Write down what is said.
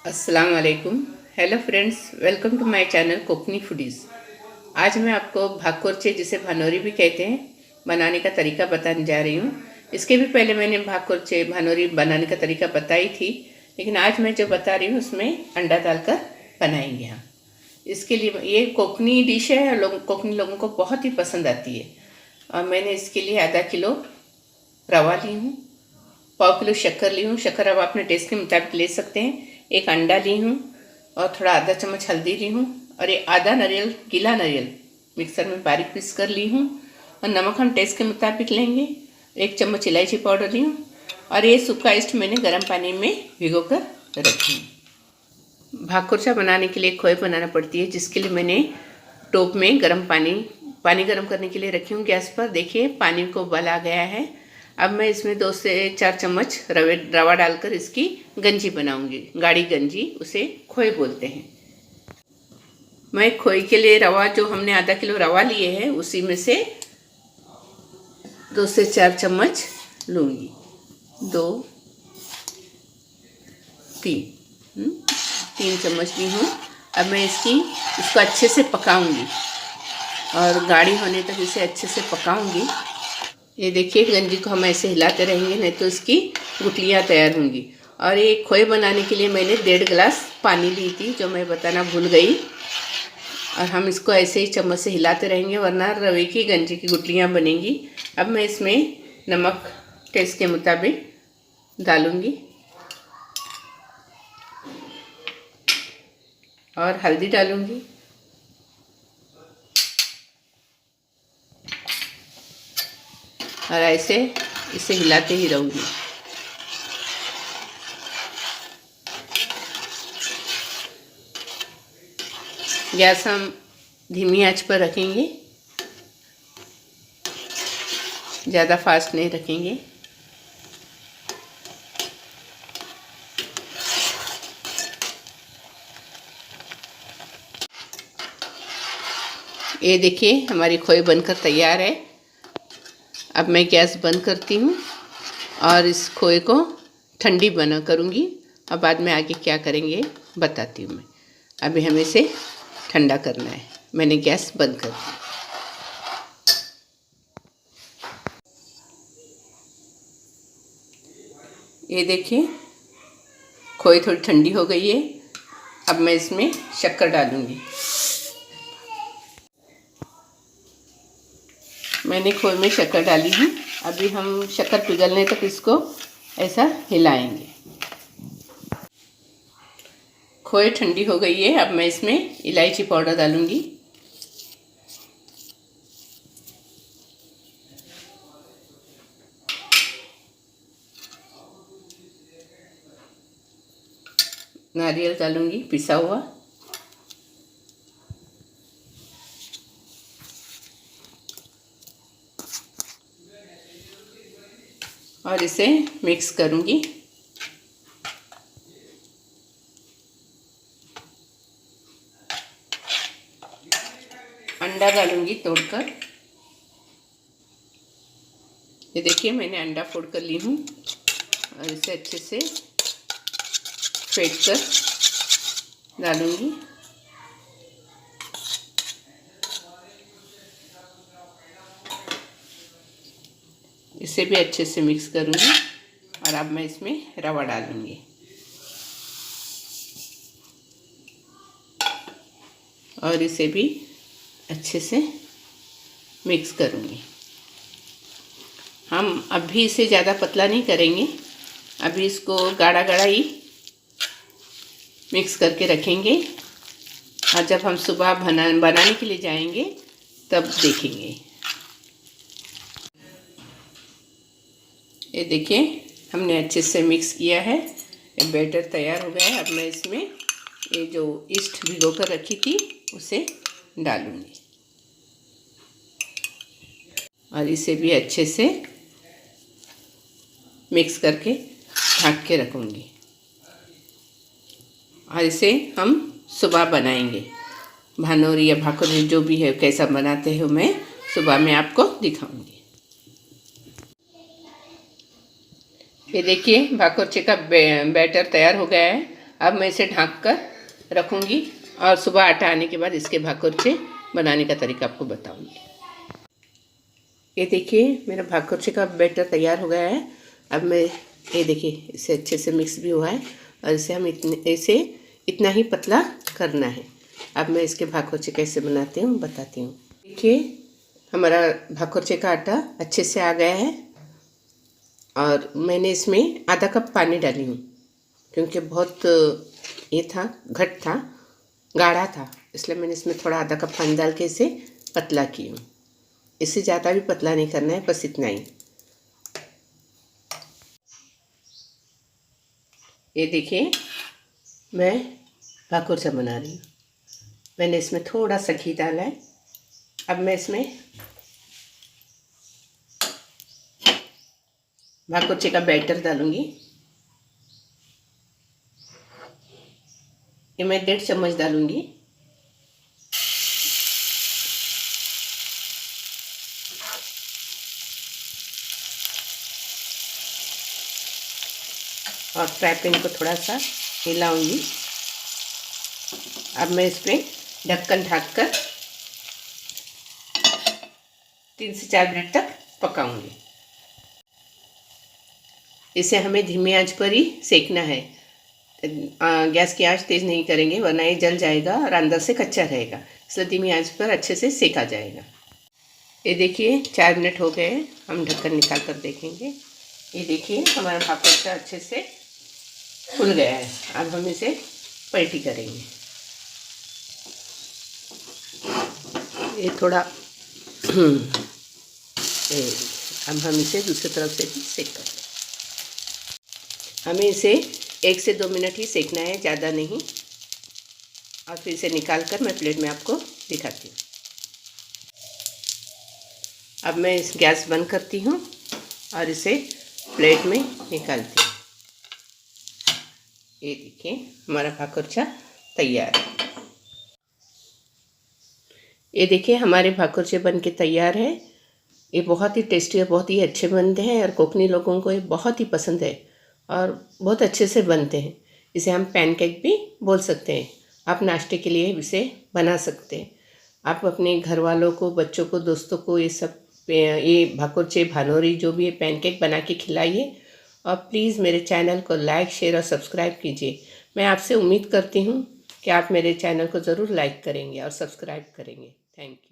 अस्सलाम वालेकुम। Hello friends, welcome to my channel Kokni foodies. आज मैं आपको भाकुरचे, जिसे भानोरी भी कहते हैं, बनाने का तरीका बताने जा रही हूँ। इसके भी पहले मैंने भाकुरचे भानोरी बनाने का तरीका बताई थी, लेकिन आज मैं जो बता रही हूँ उसमें अंडा डालकर बनाएंगे हम। इसके लिए ये कोकनी डिश है और कोकनी लोगों को बहुत ही पसंद आती है। और मैंने इसके लिए आधा किलो रवा ली हूँ, पाव किलो शक्कर ली हूँ। शक्कर अब अपने टेस्ट के मुताबिक ले सकते हैं। एक अंडा ली हूँ और थोड़ा आधा चम्मच हल्दी ली हूँ और ये आधा नारियल, गीला नारियल मिक्सर में बारीक पीस कर ली हूँ। और नमक हम टेस्ट के मुताबिक लेंगे। एक चम्मच इलायची पाउडर ली हूँ और ये सूखा ईस्ट मैंने गर्म पानी में भिगो कर रखी हूँ। भाकुरचा बनाने के लिए खोए बनाना पड़ती है, जिसके लिए मैंने टोप में गर्म पानी गर्म करने के लिए रखी हूँ गैस पर। देखिए पानी को उबाल आ गया है। अब मैं इसमें 2 से 4 चम्मच रवा डालकर इसकी गंजी बनाऊंगी, गाढ़ी गंजी, उसे खोए बोलते हैं। मैं खोए के लिए रवा, जो हमने आधा किलो रवा लिए है, उसी में से 2 से 4 चम्मच लूँगी। 2 3 चम्मच ली हूँ। अब मैं इसको अच्छे से पकाऊंगी और गाढ़ी होने तक इसे अच्छे से पकाऊंगी। ये देखिए गंजी को हम ऐसे हिलाते रहेंगे, नहीं तो इसकी गुठलियाँ तैयार होंगी। और ये खोए बनाने के लिए मैंने 1.5 गिलास पानी ली थी, जो मैं बताना भूल गई। और हम इसको ऐसे ही चम्मच से हिलाते रहेंगे, वरना रवे की गंजी की गुठलियाँ बनेंगी। अब मैं इसमें नमक टेस्ट के मुताबिक डालूँगी और हल्दी डालूँगी और ऐसे इसे हिलाते ही रहूँगी। गैस हम धीमी आंच पर रखेंगे, ज़्यादा फास्ट नहीं रखेंगे। ये देखिए हमारी खोए बनकर तैयार है। अब मैं गैस बंद करती हूँ और इस खोए को ठंडी बना करूँगी और बाद में आगे क्या करेंगे बताती हूँ मैं। अभी हमें इसे ठंडा करना है। मैंने गैस बंद कर दी। ये देखिए खोए थोड़ी ठंडी हो गई है। अब मैं इसमें शक्कर डालूँगी। मैंने खोए में शक्कर डाली है। अभी हम शक्कर पिघलने तक इसको ऐसा हिलाएंगे। खोए ठंडी हो गई है। अब मैं इसमें इलायची पाउडर डालूंगी। नारियल डालूंगी पिसा हुआ। और इसे मिक्स करूंगी। अंडा डालूंगी तोड़कर। ये देखिए मैंने अंडा फोड़ कर ली हूँ और इसे अच्छे से फेंट कर डालूंगी। इसे भी अच्छे से मिक्स करूंगी और अब मैं इसमें रवा डालूंगी और इसे भी अच्छे से मिक्स करूंगी। हम अभी इसे ज़्यादा पतला नहीं करेंगे, अभी इसको गाढ़ा गाढ़ा ही मिक्स करके रखेंगे और जब हम सुबह बनाने के लिए जाएंगे तब देखेंगे। ये देखिए हमने अच्छे से मिक्स किया है। ये बैटर तैयार हो गया है। अब मैं इसमें ये जो ईस्ट भिगो कर रखी थी उसे डालूंगी और इसे भी अच्छे से मिक्स करके ढक के रखूँगी। और इसे हम सुबह बनाएंगे। भानोरी या भाकुरी जो भी है, कैसा बनाते हो मैं सुबह में आपको दिखाऊंगी। ये देखिए भाकुरचे का बैटर तैयार हो गया है अब मैं इसे ढक कर रखूँगी और सुबह आटा आने के बाद इसके भाकुरचे बनाने का तरीका आपको बताऊँगी। ये देखिए मेरा भाकुरचे का बैटर तैयार हो गया है। अब मैं ये देखिए इसे अच्छे से मिक्स भी हुआ है और इसे हम इसे इतना ही पतला करना है। अब मैं इसके भाकुरचे कैसे बनाती हूँ बताती हूँ। देखिए हमारा भाकुरचे का आटा अच्छे से आ गया है और मैंने इसमें आधा कप पानी डाली हूँ क्योंकि बहुत ये था, घट था, गाढ़ा था, इसलिए मैंने इसमें थोड़ा आधा कप पानी डाल के इसे पतला की हूँ। इससे ज़्यादा भी पतला नहीं करना है, बस इतना ही। ये देखिए मैं भाकुरचा बना रही हूँ। मैंने इसमें थोड़ा सा घी डाला है। अब मैं इसमें भाकुरचे का बैटर डालूँगी। ये मैं 1.5 चम्मच डालूँगी। और फ्राई पैन को थोड़ा सा हिलाऊंगी। अब मैं इस पर ढक्कन ढक कर 3 से 4 मिनट तक पकाऊंगी। इसे हमें धीमी आंच पर ही सेकना है। गैस की आंच तेज़ नहीं करेंगे वरना ये जल जाएगा और अंदर से कच्चा रहेगा, इसलिए धीमी आंच पर अच्छे से सेका जाएगा। ये देखिए 4 मिनट हो गए, हम ढक्कन निकाल कर देखेंगे। ये देखिए हमारा भाकुरचा अच्छे से फूल गया है। अब हम इसे पलटी करेंगे। ये थोड़ा अब हम इसे दूसरी तरफ से भी सेक कर लें। हमें इसे 1 से 2 मिनट ही सेकना है, ज़्यादा नहीं। और फिर इसे निकाल कर मैं प्लेट में आपको दिखाती हूँ। अब मैं इस गैस बंद करती हूँ और इसे प्लेट में निकालती हूँ। ये देखिए हमारा भाकुरचा तैयार है। ये देखिए हमारे भाकुरचे बन के तैयार है। ये बहुत ही टेस्टी और बहुत ही अच्छे बनते हैं और कोकनी लोगों को ये बहुत ही पसंद है और बहुत अच्छे से बनते हैं। इसे हम पैनकेक भी बोल सकते हैं। आप नाश्ते के लिए इसे बना सकते हैं। आप अपने घर वालों को, बच्चों को, दोस्तों को ये भाकुरचे, भानोरी जो भी है पैनकेक बना के खिलाइए। और प्लीज़ मेरे चैनल को लाइक, शेयर और सब्सक्राइब कीजिए। मैं आपसे उम्मीद करती हूँ कि आप मेरे चैनल को ज़रूर लाइक करेंगे और सब्सक्राइब करेंगे। Thank you.